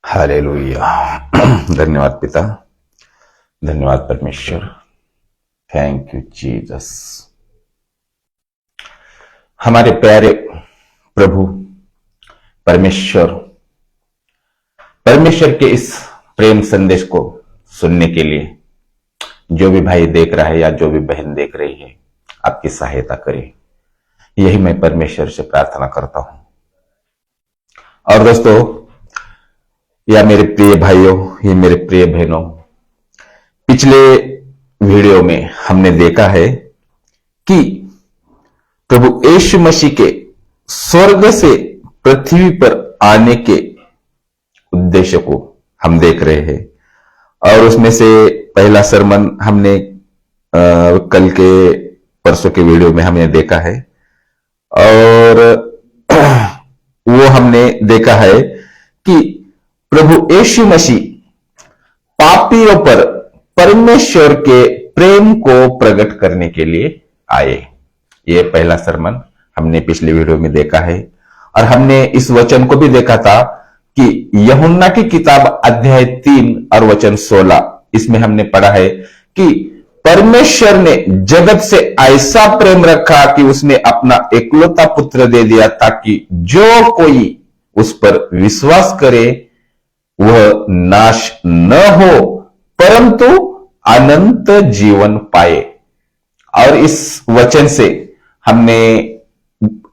Hallelujah. धन्यवाद पिता, धन्यवाद परमेश्वर। Thank you Jesus. हमारे प्यारे प्रभु परमेश्वर, परमेश्वर के इस प्रेम संदेश को सुनने के लिए जो भी भाई देख रहा है या जो भी बहन देख रही है, आपकी सहायता करे, यही मैं परमेश्वर से प्रार्थना करता हूं। और दोस्तों, या मेरे प्रिय भाइयों, ये मेरे प्रिय बहनों, पिछले वीडियो में हमने देखा है कि प्रभु यीशु मसीह के स्वर्ग से पृथ्वी पर आने के उद्देश्य को हम देख रहे हैं। और उसमें से पहला सरमन हमने कल के परसों के वीडियो में हमने देखा है, और वो हमने देखा है कि प्रभु यीशु मसीह पापियों पर परमेश्वर के प्रेम को प्रकट करने के लिए आए। ये पहला सरमन हमने पिछले वीडियो में देखा है। और हमने इस वचन को भी देखा था कि यूहन्ना की किताब अध्याय 3 और वचन 16, इसमें हमने पढ़ा है कि परमेश्वर ने जगत से ऐसा प्रेम रखा कि उसने अपना एकलौता पुत्र दे दिया, ताकि जो कोई उस पर विश्वास करे वह नाश न हो परंतु अनंत जीवन पाए। और इस वचन से हमने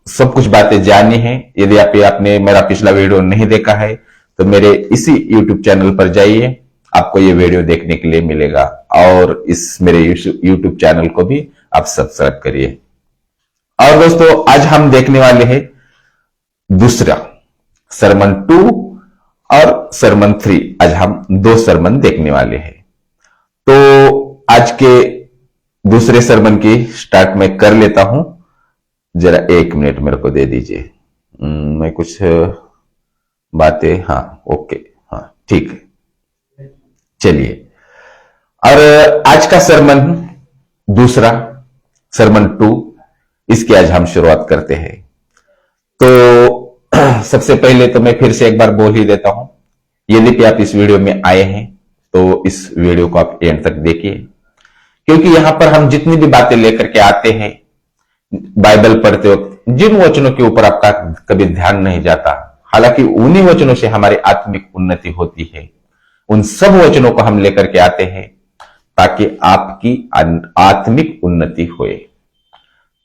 सब कुछ बातें जानी हैं। यदि आपने मेरा पिछला वीडियो नहीं देखा है तो मेरे इसी YouTube चैनल पर जाइए, आपको ये वीडियो देखने के लिए मिलेगा। और इस मेरे YouTube चैनल को भी आप सब्सक्राइब करिए। और दोस्तों, आज हम देखने वाले हैं दूसरा सरमन 2 और सरमन 3। आज हम 2 सरमन देखने वाले हैं। तो आज के दूसरे सरमन की स्टार्ट में कर लेता हूं। जरा 1 मिनट मेरे को दे दीजिए, मैं कुछ बातें, हाँ ओके, हाँ ठीक है, चलिए। और आज का सरमन दूसरा, सरमन 2, इसकी आज हम शुरुआत करते हैं। तो सबसे पहले तो मैं फिर से एक बार बोल ही देता हूं, यदि कि आप इस वीडियो में आए हैं तो इस वीडियो को आप एंड तक देखिए, क्योंकि यहां पर हम जितनी भी बातें लेकर के आते हैं बाइबल पढ़ते वक्त, जिन वचनों के ऊपर आपका कभी ध्यान नहीं जाता, हालांकि उन्हीं वचनों से हमारी आत्मिक उन्नति होती है, उन सब वचनों को हम लेकर के आते हैं ताकि आपकी आत्मिक उन्नति होए।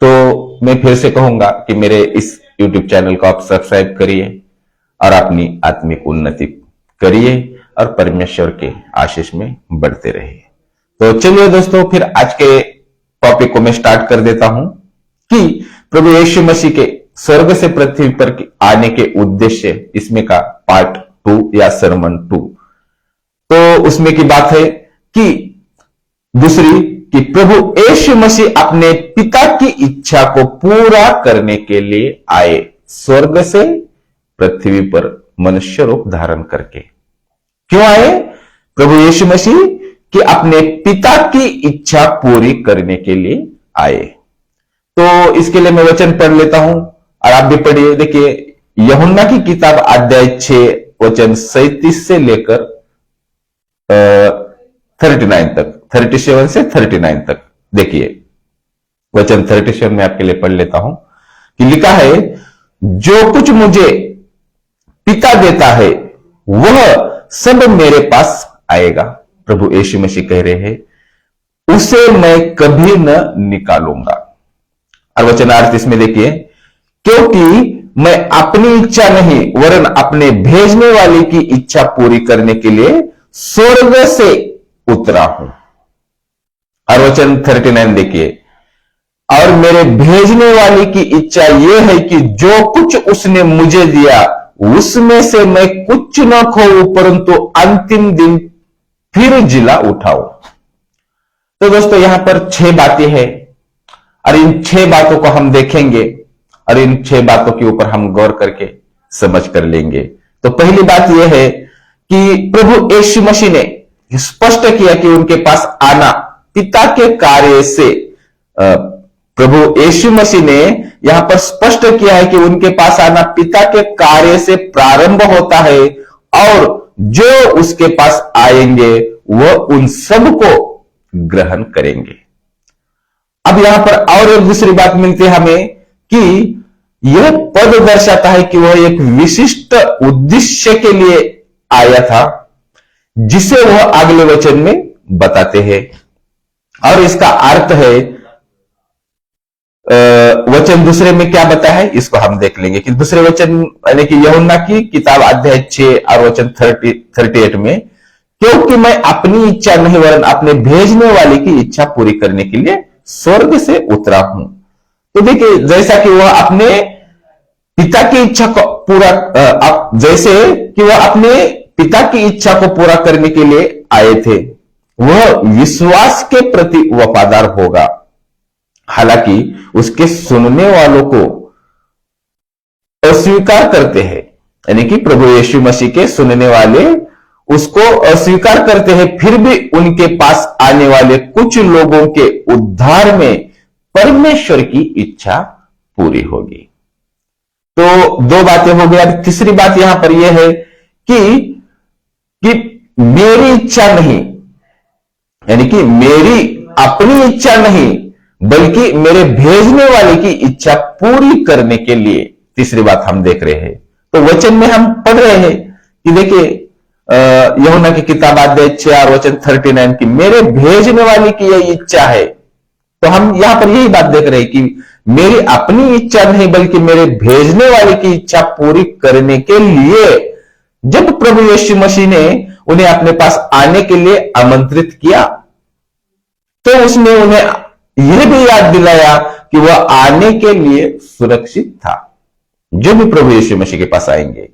तो मैं फिर से कहूंगा कि मेरे इस YouTube चैनल को आप सब्सक्राइब करिए और अपनी आत्मिक उन्नति करिए और परमेश्वर के आशीष में बढ़ते रहिए। तो चलिए दोस्तों, फिर आज के टॉपिक को मैं स्टार्ट कर देता हूं कि प्रभु यीशु मसीह के स्वर्ग से पृथ्वी पर आने के उद्देश्य, इसमें का पार्ट 2 या सरमन 2। तो उसमें की बात है कि दूसरी, कि प्रभु यीशु मसीह अपने पिता की इच्छा को पूरा करने के लिए आए, स्वर्ग से पृथ्वी पर मनुष्य रूप धारण करके। क्यों आए प्रभु यीशु मसीह? कि अपने पिता की इच्छा पूरी करने के लिए आए। तो इसके लिए मैं वचन पढ़ लेता हूं और आप भी पढ़िए। देखिए, यूहन्ना की किताब अध्याय 6 वचन 37 से लेकर 39 तक, 37 से 39 तक देखिए। वचन 37 में आपके लिए पढ़ लेता हूं कि लिखा है, जो कुछ मुझे पिता देता है वह सब मेरे पास आएगा। प्रभु यीशु मसीह कह रहे हैं, उसे मैं कभी न निकालूंगा। और वचनार्थ इसमें देखिए, क्योंकि मैं अपनी इच्छा नहीं वरन अपने भेजने वाले की इच्छा पूरी करने के लिए स्वर्ग से उतरा हूं। और वचन 39 देखिए, और मेरे भेजने वाले की इच्छा यह है कि जो कुछ उसने मुझे दिया उसमें से मैं कुछ न खोऊं परंतु अंतिम दिन फिर जिला उठाऊं। तो दोस्तों, यहां पर 6 बातें हैं और इन 6 बातों को हम देखेंगे और इन 6 बातों के ऊपर हम गौर करके समझ कर लेंगे। तो पहली बात यह है कि प्रभु यीशु मसीह ने स्पष्ट किया कि उनके पास आना पिता के कार्य से, प्रभु यीशु मसीह ने यहां पर स्पष्ट किया है कि उनके पास आना पिता के कार्य से प्रारंभ होता है और जो उसके पास आएंगे वह उन सबको ग्रहण करेंगे। अब यहां पर और एक दूसरी बात मिलती है हमें कि यह पद दर्शाता है कि वह एक विशिष्ट उद्देश्य के लिए आया था, जिसे वह अगले वचन में बताते हैं। और इसका अर्थ है, वचन दूसरे में क्या बताया है इसको हम देख लेंगे कि दूसरे वचन यानी कि यूहन्ना की किताब अध्याय 6 और वचन 38 में, क्योंकि मैं अपनी इच्छा नहीं वरन अपने भेजने वाले की इच्छा पूरी करने के लिए स्वर्ग से उतरा हूं। तो देखिए, जैसा कि वह अपने पिता की इच्छा को पूरा जैसे कि वह अपने पिता की इच्छा को पूरा करने के लिए आए थे, वह विश्वास के प्रति वफादार होगा। हालांकि उसके सुनने वालों को अस्वीकार करते हैं, यानी कि प्रभु यीशु मसीह के सुनने वाले उसको अस्वीकार करते हैं, फिर भी उनके पास आने वाले कुछ लोगों के उद्धार में परमेश्वर की इच्छा पूरी होगी। तो दो बातें हो गई। अब तीसरी बात यहां पर यह है कि मेरी इच्छा नहीं, यानी कि मेरी अपनी इच्छा नहीं बल्कि मेरे भेजने वाले की इच्छा पूरी करने के लिए, तीसरी बात हम देख रहे हैं। तो वचन में हम पढ़ रहे हैं कि देखिए, यूहन्ना की किताब अध्याय 6 वचन 39 की मेरे भेजने वाले की यही इच्छा है। तो हम यहां पर यही बात देख रहे हैं कि मेरी अपनी इच्छा नहीं बल्कि मेरे भेजने वाले की इच्छा पूरी करने के लिए जब प्रभु यीशु मसीह ने उन्हें अपने पास आने के लिए आमंत्रित किया, तो उसने उन्हें यह भी याद दिलाया कि वह आने के लिए सुरक्षित था। जो भी प्रभु यीशु मसीह के पास आएंगे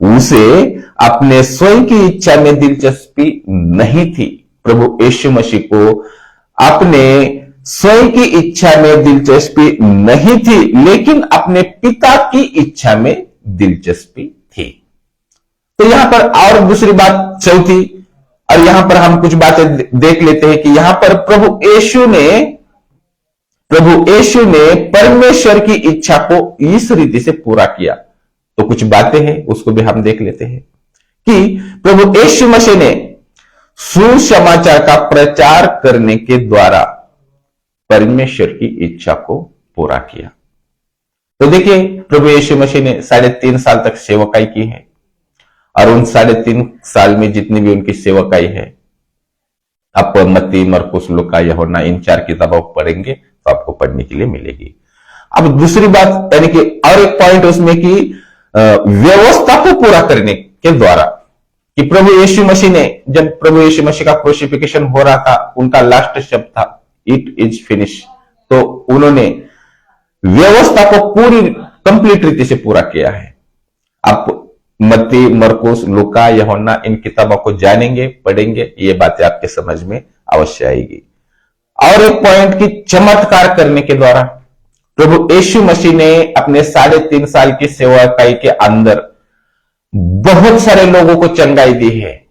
उसे अपने स्वयं की इच्छा में दिलचस्पी नहीं थी। प्रभु यीशु मसीह को अपने स्वयं की इच्छा में दिलचस्पी नहीं थी, लेकिन अपने पिता की इच्छा में दिलचस्पी थी। तो यहां पर और दूसरी बात चौथी, और यहां पर हम कुछ बातें देख लेते हैं कि यहां पर प्रभु यीशु ने परमेश्वर की इच्छा को इस रीति से पूरा किया। तो कुछ बातें हैं उसको भी हम देख लेते हैं कि प्रभु यीशु मसीह ने सुसमाचार का प्रचार करने के द्वारा परमेश्वर की इच्छा को पूरा किया। तो देखिए, प्रभु यीशु मसीह ने 3.5 साल तक सेवकाई की है, और उन 3.5 साल में जितनी भी उनकी सेवकाई है, आप मत्ती, मरकुस, लूका, यूहन्ना इन 4 किताबों को पढ़ेंगे तो आपको पढ़ने के लिए मिलेगी। अब दूसरी बात, यानी कि और एक पॉइंट उसमें कि व्यवस्था को पूरा करने के द्वारा, कि प्रभु यीशु मसीह ने, जब प्रभु यीशु मसीह का क्रूसिफिकेशन हो रहा था, उनका लास्ट शब्द था इट इज फिनिश। तो उन्होंने व्यवस्था को पूरी कंप्लीट रीति से पूरा किया है। आप मत्ती, मरकुस, लूका, यूहन्ना इन किताबों को जानेंगे, पढ़ेंगे, ये बातें आपके समझ में अवश्य आएगी। और एक पॉइंट की चमत्कार करने के द्वारा प्रभु यीशु मसीह ने अपने 3.5 साल की सेवकाई के अंदर बहुत सारे लोगों को चंगाई दी है।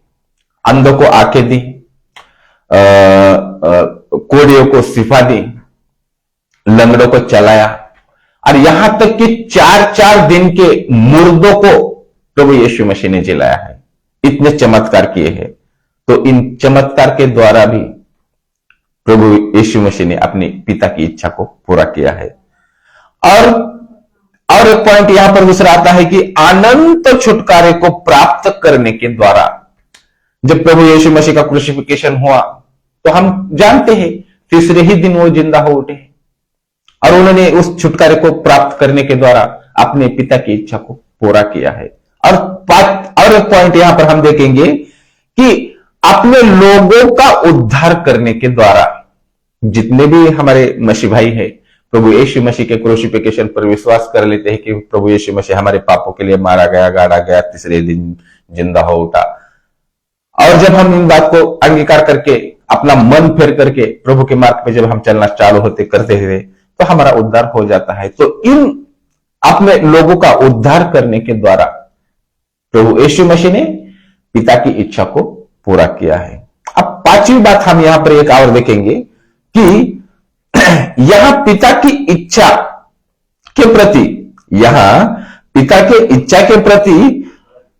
अंधों को आंखें दी, कोढ़ियों को शिफा दी, लंगड़ों को चलाया, और यहां तक कि 4-4 दिन के मुर्दों को प्रभु यीशु मसीह ने जिलाया है। इतने चमत्कार किए हैं। तो इन चमत्कार के द्वारा भी प्रभु यीशु मसीह ने अपने पिता की इच्छा को पूरा किया है। और एक पॉइंट यहां पर दूसरा आता है कि अनंत छुटकारे को प्राप्त करने के द्वारा, जब प्रभु यीशु मसीह का क्रूसिफिकेशन हुआ तो हम जानते हैं तीसरे ही दिन वो जिंदा हो उठे, और उन्होंने उस छुटकारे को प्राप्त करने के द्वारा अपने पिता की इच्छा को पूरा किया है। और एक पॉइंट यहां पर हम देखेंगे कि अपने लोगों का उद्धार करने के द्वारा, जितने भी हमारे मसीह भाई है प्रभु यीशु मसीह के क्रूसिफिकेशन पर विश्वास कर लेते हैं कि प्रभु यीशु मसीह हमारे पापों के लिए मारा गया, गाड़ा गया, तीसरे दिन जिंदा हो उठा, और जब हम इन बात को अंगीकार करके अपना मन फेर करके प्रभु के मार्ग पे जब हम चलना चालू होते करते हुए, तो हमारा उद्धार हो जाता है। तो इन अपने लोगों का उद्धार करने के द्वारा प्रभु यीशु मसीह ने पिता की इच्छा को पूरा किया है। अब 5वीं बात हम यहां पर एक और देखेंगे कि यहां पिता की इच्छा के प्रति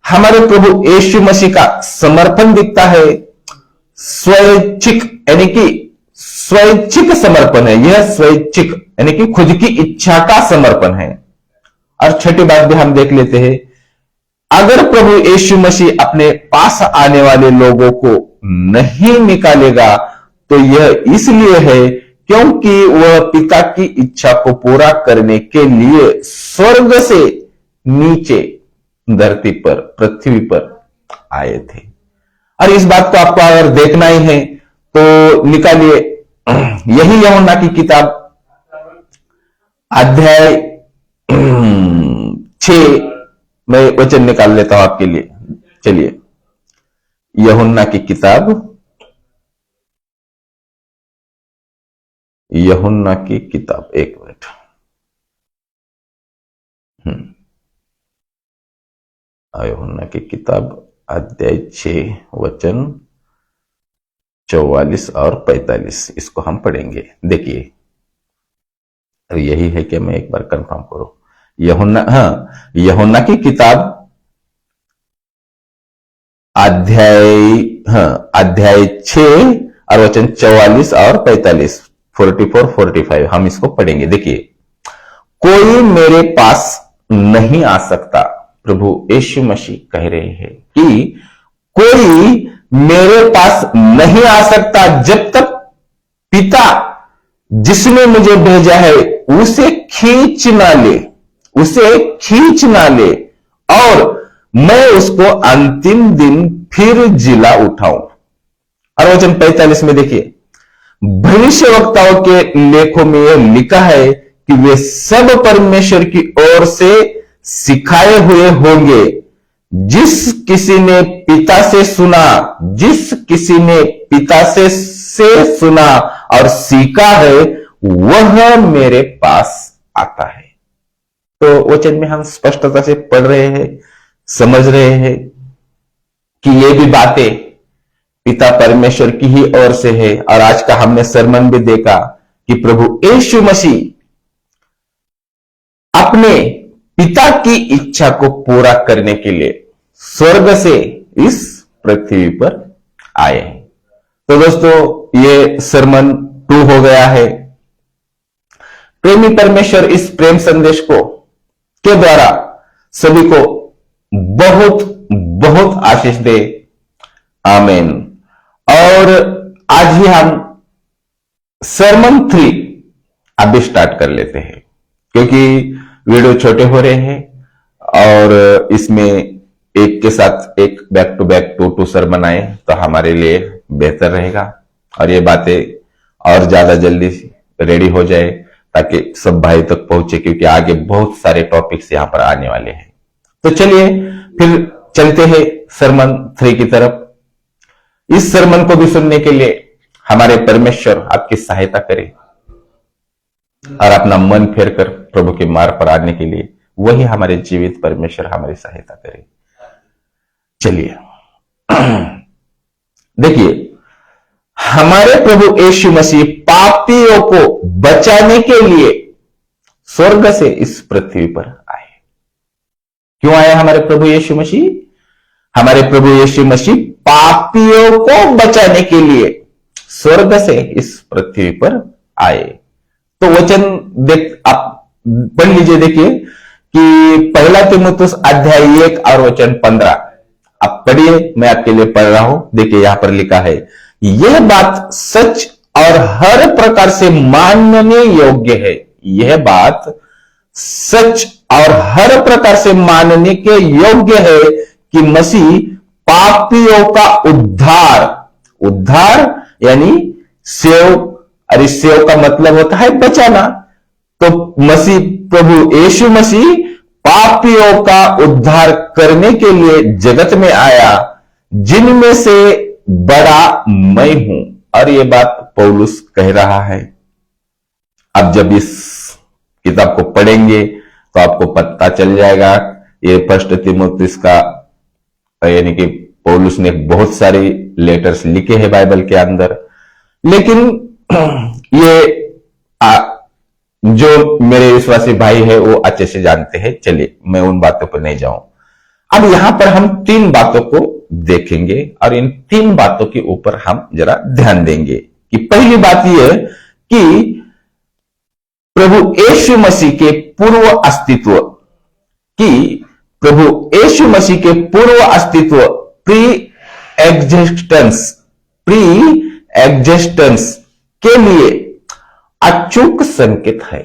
हमारे प्रभु यीशु मसीह का समर्पण दिखता है। स्वैच्छिक यानी कि स्वैच्छिक समर्पण है, यह स्वैच्छिक यानी कि खुद की इच्छा का समर्पण है। और छठी बात भी हम देख लेते हैं, अगर प्रभु यीशु मसीह अपने पास आने वाले लोगों को नहीं निकालेगा तो यह इसलिए है क्योंकि वह पिता की इच्छा को पूरा करने के लिए स्वर्ग से नीचे धरती पर, पृथ्वी पर आए थे। और इस बात को आपको अगर देखना ही है तो निकालिए, यही यूहन्ना की किताब अध्याय 6 मैं वचन निकाल लेता हूं आपके लिए। चलिए, यूहन्ना की किताब, यूहन्ना की किताब, एक मिनट। यूहन्ना की किताब अध्याय 6 वचन 44 और 45, इसको हम पढ़ेंगे। देखिए, यही है कि मैं एक बार कंफर्म करूं। यूहन्ना की किताब अध्याय 6 और वचन 44 और 45, 44, 45 हम इसको पढ़ेंगे। देखिए, कोई मेरे पास नहीं आ सकता, प्रभु यीशु मसीह कह रहे हैं कि कोई मेरे पास नहीं आ सकता जब तक पिता जिसने मुझे भेजा है उसे खींच ना ले, उसे खींच ना ले, और मैं उसको अंतिम दिन फिर जिला उठाऊं। और वचन 45 में देखिए, भविष्यवक्ताओं के लेखों में यह लिखा है कि वे सब परमेश्वर की ओर से सिखाए हुए होंगे। जिस किसी ने पिता से सुना, जिस किसी ने पिता से सुना और सीखा है वह मेरे पास आता है। तो वचन में हम स्पष्टता से पढ़ रहे हैं, समझ रहे हैं कि ये भी बातें पिता परमेश्वर की ही ओर से है। और आज का हमने सरमन भी देखा कि प्रभु यीशु मसीह अपने पिता की इच्छा को पूरा करने के लिए स्वर्ग से इस पृथ्वी पर आए हैं। तो दोस्तों, ये सरमन 2 हो गया है। प्रेमी परमेश्वर इस प्रेम संदेश को के द्वारा सभी को बहुत बहुत आशीष दे, आमीन। और आज ही हम सरमन 3 अभी स्टार्ट कर लेते हैं, क्योंकि वीडियो छोटे हो रहे हैं और इसमें एक के साथ एक बैक टू बैक 2 सरमन आए तो हमारे लिए बेहतर रहेगा और ये बातें और ज्यादा जल्दी रेडी हो जाए ताकि सब भाई तक पहुंचे, क्योंकि आगे बहुत सारे टॉपिक्स यहां पर आने वाले हैं। तो चलिए फिर चलते हैं सरमन 3 की तरफ। इस सरमन को भी सुनने के लिए हमारे परमेश्वर आपकी सहायता करे और अपना मन फेर कर प्रभु के मार्ग पर आने के लिए वही हमारे जीवित परमेश्वर हमारी सहायता करे। चलिए देखिए, हमारे प्रभु यीशु मसीह पापियों को बचाने के लिए स्वर्ग से इस पृथ्वी पर आए। क्यों आए हमारे प्रभु यीशु मसीह? हमारे प्रभु यीशु मसीह पापियों को बचाने के लिए स्वर्ग से इस पृथ्वी पर आए। तो वचन देख आप पढ़ लीजिए। देखिए कि 1 तीमुथियुस अध्याय 1 और वचन 15 आप पढ़िए, मैं आपके लिए पढ़ रहा हूं। देखिए यहां पर लिखा है, यह बात सच और हर प्रकार से मानने योग्य है। यह बात सच और हर प्रकार से मानने के योग्य है कि मसीह पापियों का उद्धार यानी सेव, और इस सेव का मतलब होता है बचाना। तो मसीह प्रभु यीशु मसीह पापियों का उद्धार करने के लिए जगत में आया, जिनमें से बड़ा मैं हूं। और यह बात पौलुस कह रहा है। अब जब इस किताब को पढ़ेंगे तो आपको पता चल जाएगा। ये 1 तीमुथियुस का यानी कि पौलुस ने बहुत सारी लेटर्स लिखे हैं बाइबल के अंदर, लेकिन ये जो मेरे विश्वासी भाई है वो अच्छे से जानते हैं। चलिए मैं उन बातों पर नहीं जाऊं। अब यहां पर हम तीन बातों को देखेंगे और इन तीन बातों के ऊपर हम जरा ध्यान देंगे कि पहली बात यह कि प्रभु यीशु मसीह के पूर्व अस्तित्व की प्रभु यीशु मसीह के पूर्व अस्तित्व प्री एग्जिस्टेंस के लिए अचूक संकेत है।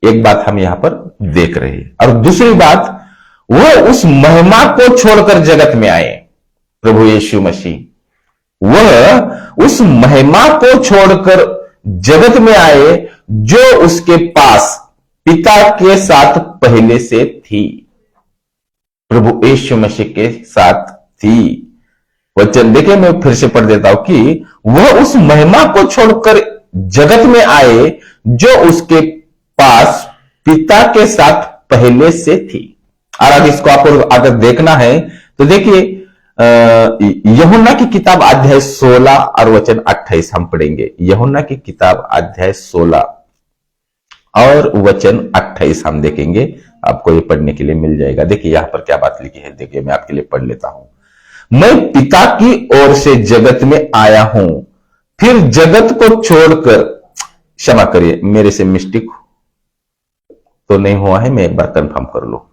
एक बात हम यहां पर देख रहे हैं। और दूसरी बात, वह उस महिमा को छोड़कर जगत में आए। प्रभु यीशु मसीह वह उस महिमा को छोड़कर जगत में आए जो उसके पास पिता के साथ पहले से थी। प्रभु यीशु मसीह के साथ थी। वचन देखिए, मैं फिर से पढ़ देता हूं कि वह उस महिमा को छोड़कर जगत में आए जो उसके पास पिता के साथ पहले से थी। और अगर इसको आपको अगर देखना है तो देखिए, यूहन्ना की किताब अध्याय 16 और वचन 28 हम पढ़ेंगे। यूहन्ना की किताब अध्याय 16 और वचन 28 हम देखेंगे। आपको ये पढ़ने के लिए मिल जाएगा। देखिए यहां पर क्या बात लिखी है, देखिए मैं आपके लिए पढ़ लेता हूं। मैं पिता की ओर से जगत में आया हूं, फिर जगत को छोड़कर, क्षमा करिए मेरे से मिस्टेक तो नहीं हुआ है, मैं एक बार कंफर्म कर लो।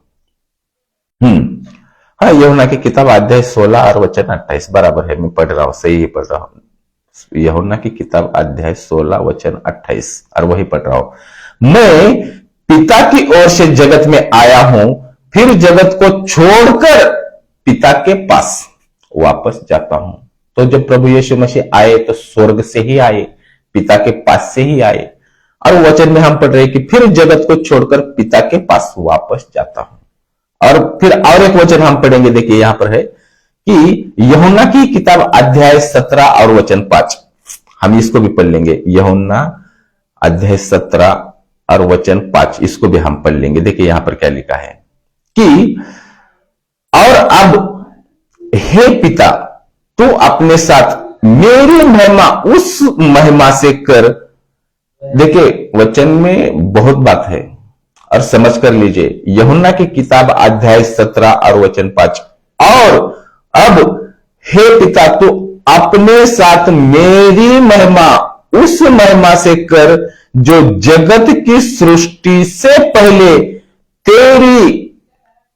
हाँ, यूहन्ना की किताब अध्याय 16 और वचन 28 बराबर है, मैं पढ़ रहा हूं, सही ही पढ़ रहा हूं। यूहन्ना की किताब अध्याय 16 वचन 28 और वही पढ़ रहा हूं। मैं पिता की ओर से जगत में आया हूं, फिर जगत को छोड़कर पिता के पास वापस जाता हूं। तो जब प्रभु यीशु मसीह आए तो स्वर्ग से ही आए, पिता के पास से ही आए। और वचन में हम पढ़ रहे कि फिर जगत को छोड़कर पिता के पास वापस जाता हूं। और फिर और एक वचन हम पढ़ेंगे, देखिए यहां पर है कि यूहन्ना की किताब अध्याय 17 और वचन 5, हम इसको भी पढ़ लेंगे। यूहन्ना अध्याय 17 और वचन 5, इसको भी हम पढ़ लेंगे। देखिए यहां पर क्या लिखा है कि और अब हे पिता, तू अपने साथ मेरी महिमा उस महिमा से कर। देखिए वचन में बहुत बात है और समझ कर लीजिए। यूहन्ना की किताब अध्याय 17 और वचन 5, और अब हे पिता, तू अपने साथ मेरी महिमा उस महिमा से कर जो जगत की सृष्टि से पहले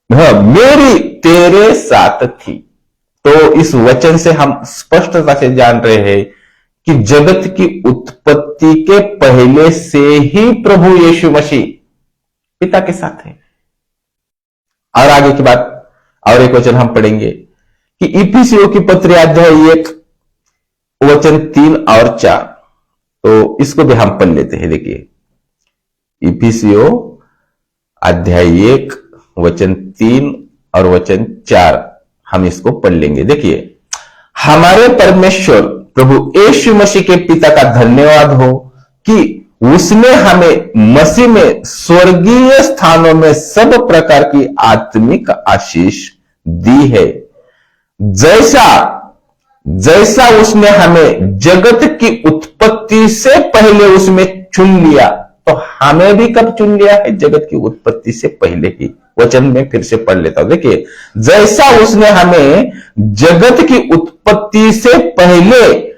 मेरी तेरे साथ थी। तो इस वचन से हम स्पष्टता से जान रहे हैं कि जगत की उत्पत्ति के पहले से ही प्रभु यीशु मसीह पिता के साथ है। और आगे की बात, और एक वचन हम पढ़ेंगे कि इफिसियों की पत्री अध्याय 1 वचन 3 और 4, तो इसको भी हम पढ़ लेते हैं। देखिए इफिसियों अध्याय 1 वचन 3 और वचन 4 हम इसको पढ़ लेंगे। देखिए, हमारे परमेश्वर प्रभु यीशु मसीह के पिता का धन्यवाद हो कि उसने हमें मसीह में स्वर्गीय स्थानों में सब प्रकार की आत्मिक आशीष दी है, जैसा उसने हमें जगत की उत्पत्ति से पहले उसमें चुन लिया। तो हमें भी कब चुन लिया है? जगत की उत्पत्ति से पहले ही। वचन में फिर से पढ़ लेता हूं। देखिए, जैसा उसने हमें जगत की उत्पत्ति से पहले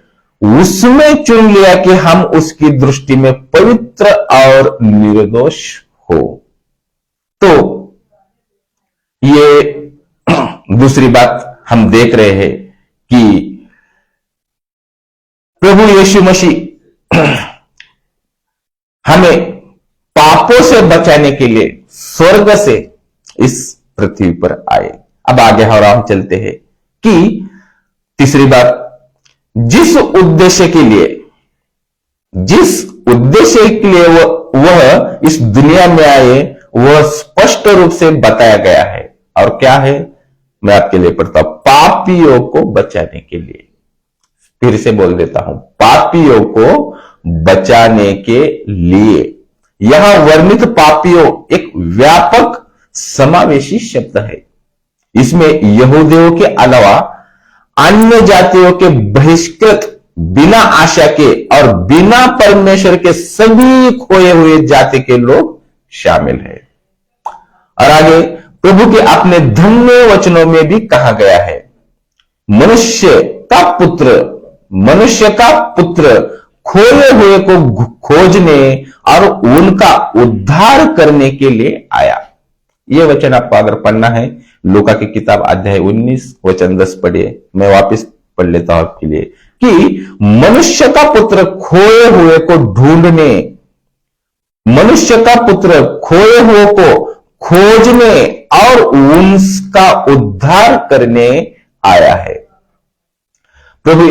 उसमें चुन लिया कि हम उसकी दृष्टि में पवित्र और निर्दोष हो। तो ये दूसरी बात हम देख रहे हैं कि प्रभु यीशु मसीह हमें पापों से बचाने के लिए स्वर्ग से इस पृथ्वी पर आए। अब आगे और हम चलते हैं कि तीसरी बात, जिस उद्देश्य के लिए वह इस दुनिया में आए वह स्पष्ट रूप से बताया गया है। और क्या है? मैं आपके लिए पढ़ता हूं, पापियों को बचाने के लिए। फिर से बोल देता हूं, पापियों को बचाने के लिए। यहां वर्णित पापियों एक व्यापक समावेशी शब्द है। इसमें यहूदियों के अलावा अन्य जातियों के बहिष्कृत, बिना आशा के और बिना परमेश्वर के सभी खोए हुए जाति के लोग शामिल हैं। और आगे, प्रभु के अपने धन्य वचनों में भी कहा गया है, मनुष्य का पुत्र खोए हुए को खोजने और उनका उद्धार करने के लिए आया। यह वचन आपको अगर पढ़ना है, लूका की किताब अध्याय 19 वचन 10 पढ़िए। मैं वापस पढ़ लेता हूं आपके लिए कि मनुष्य का पुत्र खोए हुए को ढूंढने, मनुष्य का पुत्र खोए हुए को खोजने और उनका उद्धार करने आया है। प्रभु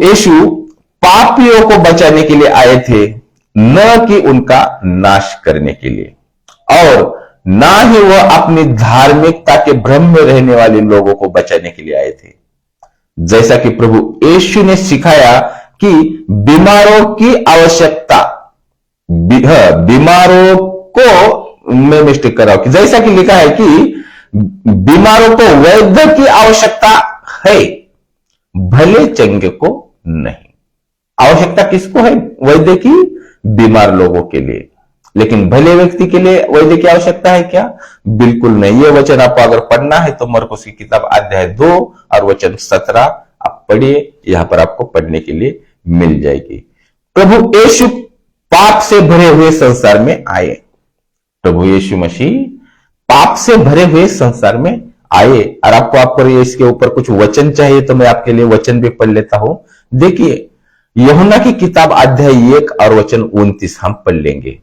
यीशु पापियों को बचाने के लिए आए थे, न कि उनका नाश करने के लिए, और ना ही वह अपनी धार्मिकता के भ्रम में रहने वाले लोगों को बचाने के लिए आए थे। जैसा कि प्रभु यीशु ने सिखाया कि बीमारों की आवश्यकता, बीमारों को, मैं मिस्टेक कर रहा हूं, कि जैसा कि लिखा है कि बीमारों को वैद्य की आवश्यकता है, भले चंगे को नहीं। आवश्यकता किसको है? वैद्य की, बीमार लोगों के लिए। लेकिन भले व्यक्ति के लिए वैद्य की आवश्यकता है क्या? बिल्कुल नहीं। यह वचन आपको अगर पढ़ना है तो मरकुस की किताब अध्याय 2 और वचन 17 आप पढ़िए, यहां पर आपको पढ़ने के लिए मिल जाएगी। प्रभु यीशु पाप से भरे हुए संसार में आए। प्रभु यीशु मसीह पाप से भरे हुए संसार में आए। और आपको इसके ऊपर कुछ वचन चाहिए तो मैं आपके लिए वचन भी पढ़ लेता हूं। देखिए, यूहन्ना की किताब अध्याय 1 और वचन 29 हम पढ़ लेंगे।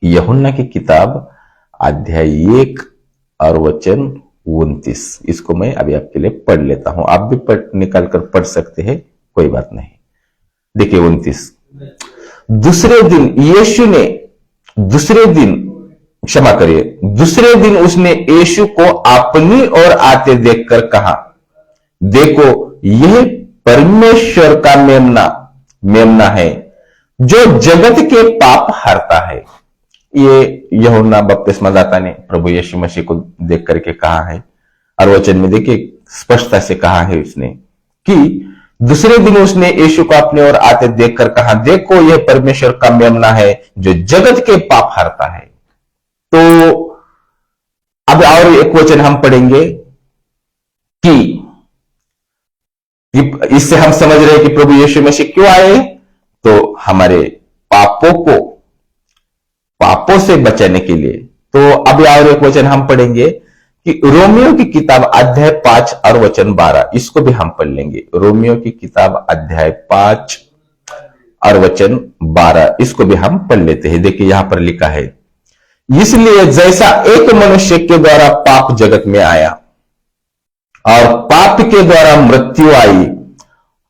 यूहन्ना की किताब अध्याय 1 और वचन 29, इसको मैं अभी आपके लिए पढ़ लेता हूं। आप भी निकाल कर पढ़ सकते हैं, कोई बात नहीं। देखिए 29, दूसरे दिन उसने यीशु को अपनी ओर आते देखकर कहा, देखो यह परमेश्वर का मेमना है जो जगत के पाप हरता है। ये यूहन्ना बपतिस्मादाता ने प्रभु यीशु मसीह को देख करके कहा है। और वचन में देखिए स्पष्टता से कहा है उसने कि दूसरे दिन उसने यीशु को अपने ओर आते देखकर कहा, देखो यह परमेश्वर का मेमना है जो जगत के पाप हरता है। तो अब और एक वचन हम पढ़ेंगे कि इससे हम समझ रहे हैं कि प्रभु यीशु मसीह क्यों आए, तो हमारे पापों से बचाने के लिए। तो अब और एक वचन हम पढ़ेंगे कि रोमियो की किताब अध्याय 5 और वचन 12, इसको भी हम पढ़ लेंगे। रोमियो की किताब अध्याय 5 और वचन 12, इसको भी हम पढ़ लेते हैं। देखिए यहां पर लिखा है, इसलिए जैसा एक मनुष्य के द्वारा पाप जगत में आया और पाप के द्वारा मृत्यु आई,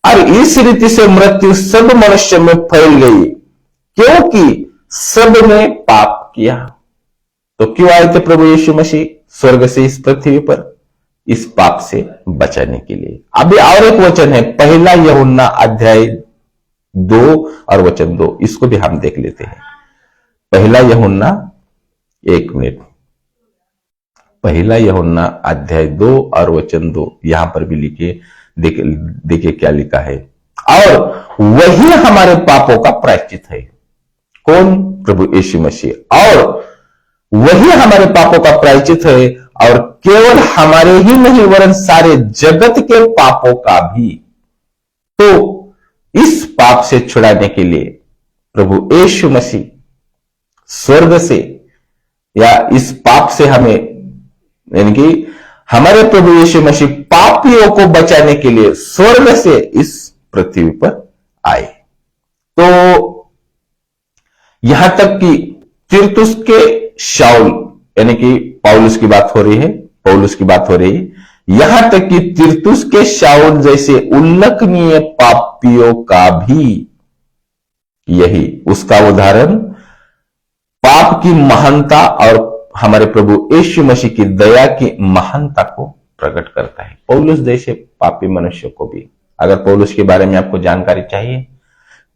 और इस रीति से मृत्यु सब मनुष्य में फैल गई क्योंकि सब ने पाप किया। तो क्यों आए थे प्रभु यीशु मसीह स्वर्ग से इस पृथ्वी पर? इस पाप से बचाने के लिए। अभी और एक वचन है, पहला यूहन्ना अध्याय 2 और वचन 2, इसको भी हम देख लेते हैं। पहला यूहन्ना, एक मिनट, पहला यूहन्ना अध्याय 2 और वचन 2, यहां पर भी लिखिए। देखिए क्या लिखा है, और वही हमारे पापों का प्रायश्चित है। कौन? प्रभु यीशु मसीह। और वही हमारे पापों का प्रायश्चित है, और केवल हमारे ही नहीं वरन सारे जगत के पापों का भी। तो इस पाप से छुड़ाने के लिए प्रभु यीशु मसीह स्वर्ग से, या इस पाप से हमें, यानी कि हमारे प्रभु यीशु मसीह पापियों को बचाने के लिए स्वर्ग से इस पृथ्वी पर आए। तो यहां तक कि तिरतुस के शाऊल, यानी कि पौलुस की बात हो रही है, यहां तक कि तिरतुस के शाऊल जैसे उल्लेखनीय पापियों का भी, यही उसका उदाहरण पाप की महानता और हमारे प्रभु यीशु मसीह की दया की महानता को प्रकट करता है। पौलुस जैसे पापी मनुष्य को भी, अगर पौलुस के बारे में आपको जानकारी चाहिए,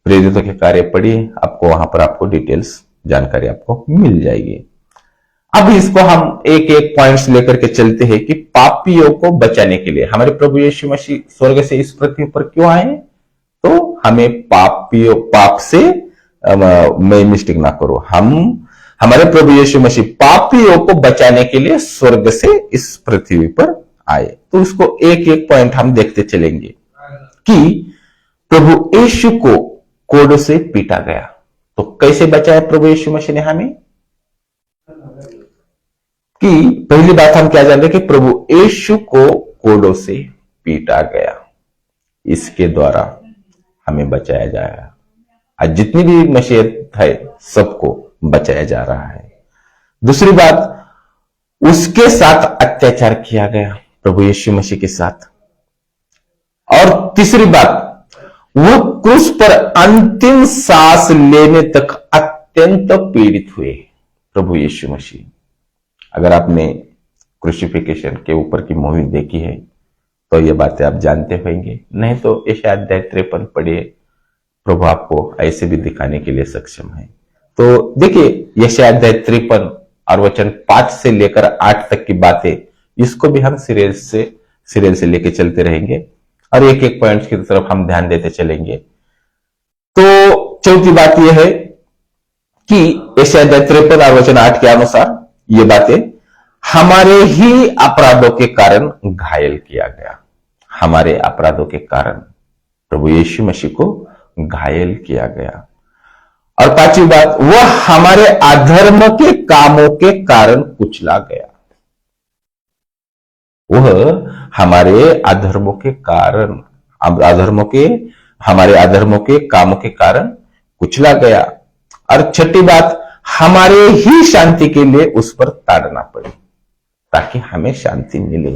प्रेरितों के कार्य पढ़िए, आपको वहां पर आपको डिटेल्स जानकारी आपको मिल जाएगी। अब इसको हम एक एक पॉइंट्स लेकर के चलते हैं कि पापियों को बचाने के लिए हमारे प्रभु यीशु मसीह स्वर्ग से इस पृथ्वी पर क्यों आए। तो हमें पाप से, मैं मिस्टेक ना करो, हमारे प्रभु यीशु मसीह पापियों को बचाने के लिए स्वर्ग से इस पृथ्वी पर आए। तो उसको एक एक पॉइंट हम देखते चलेंगे कि प्रभु यीशु को कोड़ों से पीटा गया, तो कैसे बचाया प्रभु यीशु मसीह ने हमें? कि पहली बात हम क्या जान रहे कि प्रभु यीशु को कोड़ों से पीटा गया, इसके द्वारा हमें बचाया जाएगा। आज जितनी भी मसीहत है सबको बचाया जा रहा है। दूसरी बात, उसके साथ अत्याचार किया गया प्रभु यीशु मसीह के साथ। और तीसरी बात, वो क्रूस पर अंतिम सांस लेने तक अत्यंत पीड़ित हुए प्रभु यीशु मसीह। अगर आपने क्रूसिफिकेशन के ऊपर की मूवी देखी है तो ये बातें आप जानते होंगे, नहीं तो यशायाह अध्याय 53 पढ़िए, प्रभु आपको ऐसे भी दिखाने के लिए सक्षम है। तो देखिए यशायाह अध्याय 53 और वचन 5 से लेकर 8 तक की बातें, इसको भी हम सीरियल से लेके चलते रहेंगे और एक एक पॉइंट्स की तरफ हम ध्यान देते चलेंगे। तो चौथी बात यह है कि यशायाह अध्याय 53 और वचन 8 के अनुसार ये बातें हमारे ही अपराधों के कारण घायल किया गया। हमारे अपराधों के कारण प्रभु यीशु मसीह को घायल किया गया। और पांचवी बात, वह हमारे अधर्म के कामों के कारण कुचला गया। वह हमारे अधर्मों के कारण, हमारे अधर्मों के कामों के कारण कुचला गया। और छठी बात, हमारे ही शांति के लिए उस पर ताड़ना पड़ी ताकि हमें शांति मिले,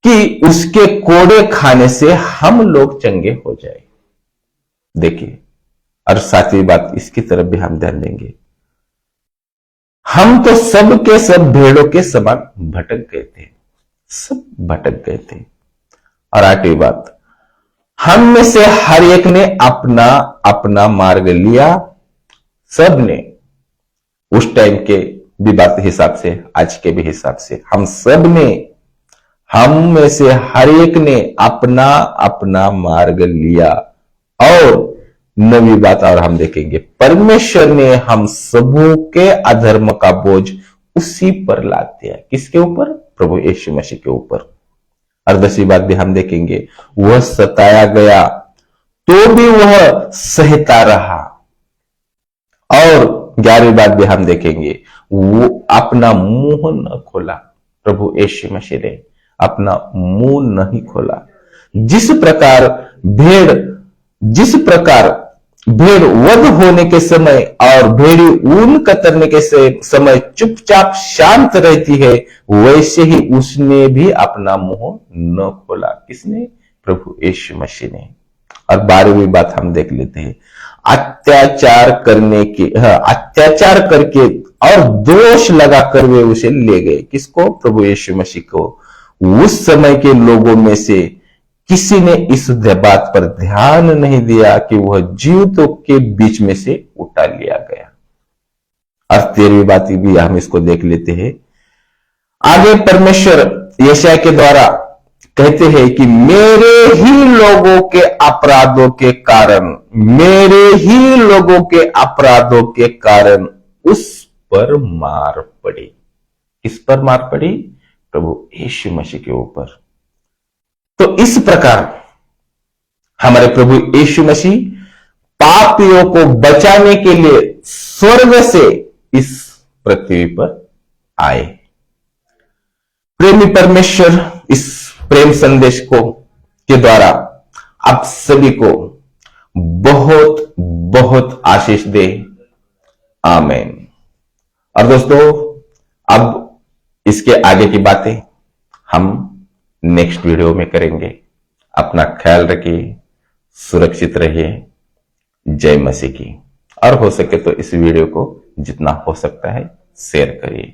कि उसके कोड़े खाने से हम लोग चंगे हो जाए। देखिए, और सातवीं बात, इसकी तरफ भी हम ध्यान देंगे, हम तो सब के सब भेड़ों के समान भटक गए थे, सब भटक गए थे। और आठवीं बात, हम में से हर एक ने अपना अपना मार्ग लिया। सब ने, उस टाइम के भी बात हिसाब से, आज के भी हिसाब से, हम सब ने, हम में से हर एक ने अपना अपना मार्ग लिया। और नवी बात और हम देखेंगे, परमेश्वर ने हम सबों के अधर्म का बोझ उसी पर लाद दिया। किसके ऊपर? प्रभु यीशु मसीह के ऊपर। और 10वीं बात भी हम देखेंगे, वह सताया गया तो भी वह सहता रहा। और 11वीं बात भी हम देखेंगे, वो अपना मुंह न खोला। प्रभु यीशु मसीह ने अपना मुंह नहीं खोला। जिस प्रकार भेड़ वध होने के समय और भेड़ी ऊन कतरने के समय चुपचाप शांत रहती है, वैसे ही उसने भी अपना मुंह न खोला। किसने? प्रभु यीशु मसीह ने। और 12वीं बात हम देख लेते हैं, अत्याचार करके और दोष लगाकर वे उसे ले गए। किसको? प्रभु यीशु मसीह को। उस समय के लोगों में से किसी ने इस बात पर ध्यान नहीं दिया कि वह जीवितों के बीच में से उठा लिया गया। और 13वीं बात भी हम इसको देख लेते हैं। आगे परमेश्वर यशायाह के द्वारा कहते हैं कि मेरे ही लोगों के अपराधों के कारण, मेरे ही लोगों के अपराधों के कारण उस पर मार पड़ी। किस पर मार पड़ी? प्रभु यीशु मसीह के ऊपर। तो इस प्रकार हमारे प्रभु यीशु मसीह पापियों को बचाने के लिए स्वर्ग से इस पृथ्वी पर आए। प्रेमी परमेश्वर इस प्रेम संदेश के द्वारा आप सभी को बहुत बहुत आशीष दे। आमीन। और दोस्तों, अब इसके आगे की बातें हम नेक्स्ट वीडियो में करेंगे। अपना ख्याल रखिए, सुरक्षित रहिए। जय मसीह की। और हो सके तो इस वीडियो को जितना हो सकता है शेयर करिए।